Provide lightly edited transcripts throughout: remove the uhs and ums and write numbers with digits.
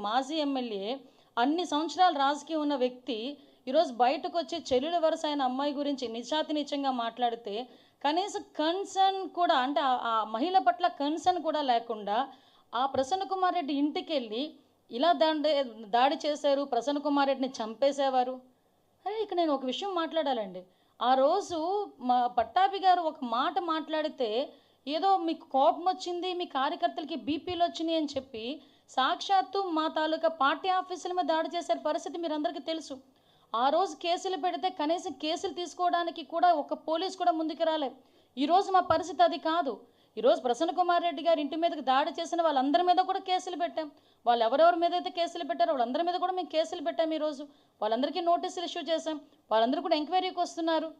మాజీ ఎమ్మెల్యే, అన్ని సంవత్సరాలు రాజకీయం ఉన్న వ్యక్తి ఈరోజు బయటకు వచ్చి చెల్లెల వరుస అయిన అమ్మాయి గురించి నిజాతినిజంగా మాట్లాడితే కనీసం కన్సర్న్ కూడా, అంటే ఆ మహిళ పట్ల కన్సర్న్ కూడా లేకుండా ఆ ప్రసన్న కుమార్ రెడ్డి ఇంటికి వెళ్ళి ఇలా దాడి చేశారు, ప్రసన్న కుమార్ రెడ్డిని చంపేసేవారు. అరే ఇక్కడ నేను ఒక విషయం మాట్లాడాలండి. ఆ రోజు మా పట్టాభి గారు ఒక మాట మాట్లాడితే ఏదో మీకు కోపం వచ్చింది, మీ కార్యకర్తలకి బీపీలు వచ్చినాయి అని చెప్పి సాక్షాత్తు మా తాలూకా పార్టీ ఆఫీసుల మీద దాడి చేసే పరిస్థితి మీరందరికీ తెలుసు. ఆ రోజు కేసులు పెడితే కనీసం కేసులు తీసుకోవడానికి కూడా ఒక పోలీస్ కూడా ముందుకు రాలేదు. ఈరోజు మా పరిస్థితి అది కాదు. ఈరోజు ప్రసన్న కుమార్ రెడ్డి గారి ఇంటి మీదకి దాడి చేసిన వాళ్ళందరి మీద కూడా కేసులు పెట్టాం. వాళ్ళు ఎవరెవరి మీద అయితే కేసులు పెట్టారో వాళ్ళందరి మీద కూడా మేము కేసులు పెట్టాం. ఈరోజు వాళ్ళందరికీ నోటీసులు ఇష్యూ చేశాం. వాళ్ళందరూ కూడా ఎంక్వైరీకి వస్తున్నారు.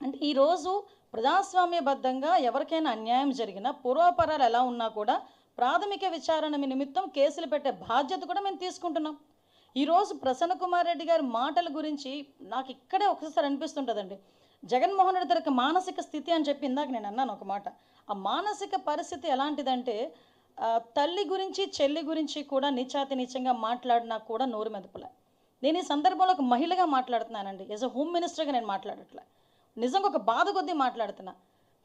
అంటే ఈరోజు ప్రజాస్వామ్యబద్ధంగా ఎవరికైనా అన్యాయం జరిగినా, పూర్వాపరాలు ఎలా ఉన్నా కూడా ప్రాథమిక విచారణ నిమిత్తం కేసులు పెట్టే బాధ్యత కూడా మేము తీసుకుంటున్నాం. ఈరోజు ప్రసన్న కుమార్ రెడ్డి గారి మాటల గురించి నాకు ఇక్కడే ఒకసారి అనిపిస్తుంటుందండి. జగన్మోహన్ రెడ్డి గారి మానసిక స్థితి అని చెప్పి ఇందాక నేను అన్నాను ఒక మాట. ఆ మానసిక పరిస్థితి ఎలాంటిదంటే, తల్లి గురించి చెల్లి గురించి కూడా నీచాతినీచంగా మాట్లాడినా కూడా నోరు మెదపలే. నేను ఈ సందర్భంలో ఒక మహిళగా మాట్లాడుతున్నానండి. యాజ్ అ హోమ్ మినిస్టర్గా నేను మాట్లాడట్లే, నిజంగా ఒక బాధ కొద్దీ మాట్లాడుతున్నా.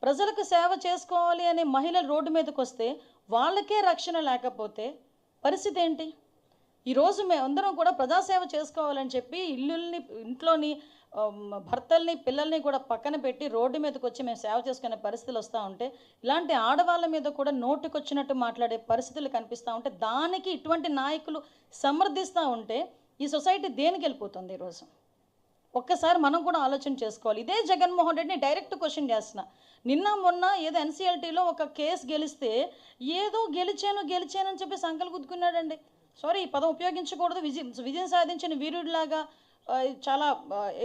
ప్రజలకు సేవ చేసుకోవాలి అనే మహిళలు రోడ్డు మీదకి వస్తే వాళ్ళకే రక్షణ లేకపోతే పరిస్థితి ఏంటి? ఈరోజు మేమందరం కూడా ప్రజాసేవ చేసుకోవాలని చెప్పి ఇంట్లోని భర్తల్ని పిల్లల్ని కూడా పక్కన పెట్టి రోడ్డు మీదకి వచ్చి మేము సేవ చేసుకునే పరిస్థితులు వస్తూ ఉంటే, ఇలాంటి ఆడవాళ్ళ మీద కూడా నోటికొచ్చినట్టు మాట్లాడే పరిస్థితులు కనిపిస్తూ ఉంటే, దానికి ఇటువంటి నాయకులు సమర్థిస్తూ ఉంటే ఈ సొసైటీ దేనికి వెళ్ళిపోతుంది? ఈరోజు ఒక్కసారి మనం కూడా ఆలోచన చేసుకోవాలి. ఇదే జగన్మోహన్ రెడ్డిని డైరెక్ట్ క్వశ్చన్ చేస్తున్నా. నిన్న మొన్న ఏదో ఎన్సీఎల్టీలో ఒక కేసు గెలిస్తే ఏదో గెలిచానని చెప్పి సంకలు గుద్దుకున్నాడండి. సారీ, ఈ పదం ఉపయోగించకూడదు. విజయం సాధించిన వీరుడిలాగా చాలా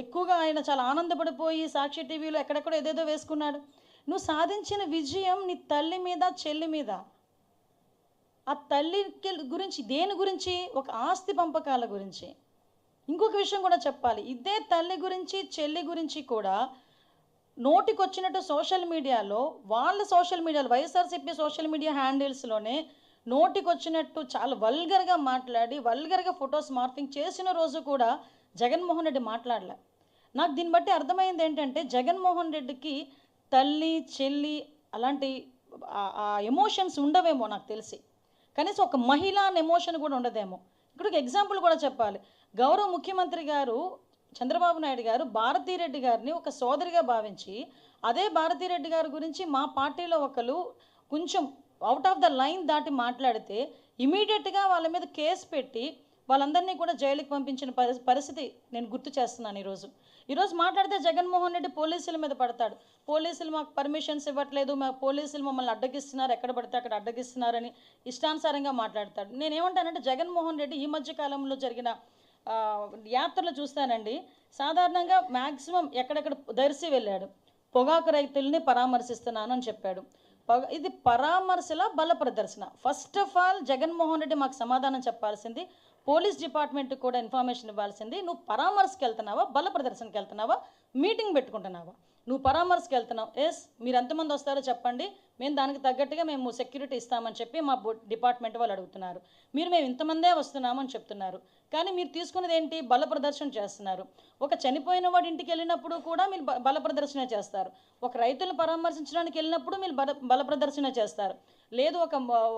ఎక్కువగా ఆయన చాలా ఆనందపడిపోయి సాక్షి టీవీలో ఎక్కడెక్కడో ఏదేదో వేసుకున్నాడు. నువ్వు సాధించిన విజయం నీ తల్లి మీద, చెల్లి మీద. ఆ తల్లి గురించి దేని గురించి? ఒక ఆస్తి పంపకాల గురించి. ఇంకొక విషయం కూడా చెప్పాలి. ఇదే తల్లి గురించి, చెల్లి గురించి కూడా నోటికొచ్చినట్టు సోషల్ మీడియాలో, వైఎస్ఆర్సీపీ సోషల్ మీడియా హ్యాండిల్స్లోనే నోటికొచ్చినట్టు చాలా వల్గర్గా మాట్లాడి, వల్గర్గా ఫొటోస్ మార్ఫింగ్ చేసిన రోజు కూడా జగన్మోహన్ రెడ్డి మాట్లాడలే. నాకు దీన్ని బట్టి అర్థమైంది ఏంటంటే, జగన్మోహన్ రెడ్డికి తల్లి, చెల్లి అలాంటి ఆ ఎమోషన్స్ ఉండవేమో నాకు తెలిసి. కనీసం ఒక మహిళ అనే ఎమోషన్ కూడా ఉండదేమో. ఇక్కడ ఒక ఎగ్జాంపుల్ కూడా చెప్పాలి. గౌరవ ముఖ్యమంత్రి గారు చంద్రబాబు నాయుడు గారు భారతీరెడ్డి గారిని ఒక సోదరిగా భావించి, అదే భారతీరెడ్డి గారి గురించి మా పార్టీలో ఒకరు కొంచెం అవుట్ ఆఫ్ ద లైన్ దాటి మాట్లాడితే ఇమీడియట్గా వాళ్ళ మీద కేసు పెట్టి వాళ్ళందరినీ కూడా జైలుకి పంపించిన పరిస్థితి నేను గుర్తు చేస్తున్నాను. ఈరోజు మాట్లాడితే జగన్మోహన్ రెడ్డి పోలీసుల మీద పడతాడు. పోలీసులు మాకు పర్మిషన్స్ ఇవ్వట్లేదు, పోలీసులు మమ్మల్ని అడ్డగిస్తున్నారు, ఎక్కడ పడితే అక్కడ అడ్డగిస్తున్నారని ఇష్టానుసారంగా మాట్లాడతాడు. నేనేమంటానంటే, జగన్మోహన్ రెడ్డి ఈ మధ్య కాలంలో జరిగిన యాత్రలు చూస్తానండి. సాధారణంగా మ్యాక్సిమం ఎక్కడెక్కడ దర్శి వెళ్ళాడు, పొగాకు రైతుల్ని పరామర్శిస్తున్నాను అని చెప్పాడు. ఇది పరామర్శల బల ప్రదర్శన. First of all Jaganmohan Reddy మాకు సమాధానం చెప్పాల్సింది, పోలీస్ డిపార్ట్మెంట్కి కూడా ఇన్ఫర్మేషన్ ఇవ్వాల్సింది. నువ్వు పరామర్శకి వెళ్తున్నావా, బల ప్రదర్శనకి వెళ్తున్నావా, మీటింగ్ పెట్టుకుంటున్నావా? నువ్వు పరామర్శకి వెళ్తున్నావు, ఎస్, మీరు ఎంతమంది వస్తారో చెప్పండి, మేము దానికి తగ్గట్టుగా మేము సెక్యూరిటీ ఇస్తామని చెప్పి మా డిపార్ట్మెంట్ వాళ్ళు అడుగుతున్నారు. మేము ఇంతమందే వస్తున్నామని చెప్తున్నారు, కానీ మీరు తీసుకున్నది ఏంటి? బల ప్రదర్శన చేస్తున్నారు. ఒక చనిపోయిన వాడి ఇంటికి వెళ్ళినప్పుడు కూడా మీరు బల ప్రదర్శన చేస్తారు. ఒక రైతులను పరామర్శించడానికి వెళ్ళినప్పుడు మీరు బల ప్రదర్శన చేస్తారు. లేదు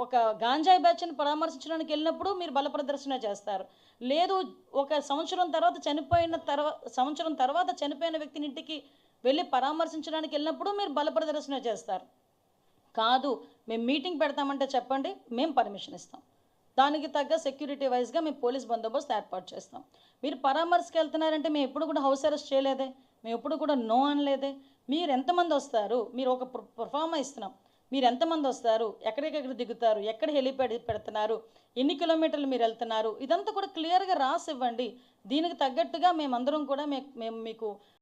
ఒక గాంజాయి బ్యాచ్ని పరామర్శించడానికి వెళ్ళినప్పుడు మీరు బల ప్రదర్శన చేస్తారు. లేదు ఒక సంవత్సరం తర్వాత చనిపోయిన వ్యక్తిని ఇంటికి వెళ్ళి పరామర్శించడానికి వెళ్ళినప్పుడు మీరు బల ప్రదర్శన చేస్తారు. కాదు, మేము మీటింగ్ పెడతామంటే చెప్పండి, మేము పర్మిషన్ ఇస్తాం, దానికి తగ్గ సెక్యూరిటీ వైజ్గా మేము పోలీస్ బందోబస్తు ఏర్పాటు చేస్తాం. మీరు పరామర్శకి వెళ్తున్నారంటే మేము ఎప్పుడు కూడా హౌస్ అరెస్ట్ చేయలేదే, మేము ఎప్పుడు కూడా నో అనలేదే. మీరు ఎంతమంది వస్తారు? మీరు ఒక పర్ఫార్మా ఇస్తున్నాం, మీరు ఎంతమంది వస్తారు, ఎక్కడికెక్కడ దిగుతారు, ఎక్కడ హెలిప్యాడ్ పెడుతున్నారు, ఎన్ని కిలోమీటర్లు మీరు వెళ్తున్నారు, ఇదంతా కూడా క్లియర్గా రాసి ఇవ్వండి. దీనికి తగ్గట్టుగా మేమందరం కూడా మేము మీకు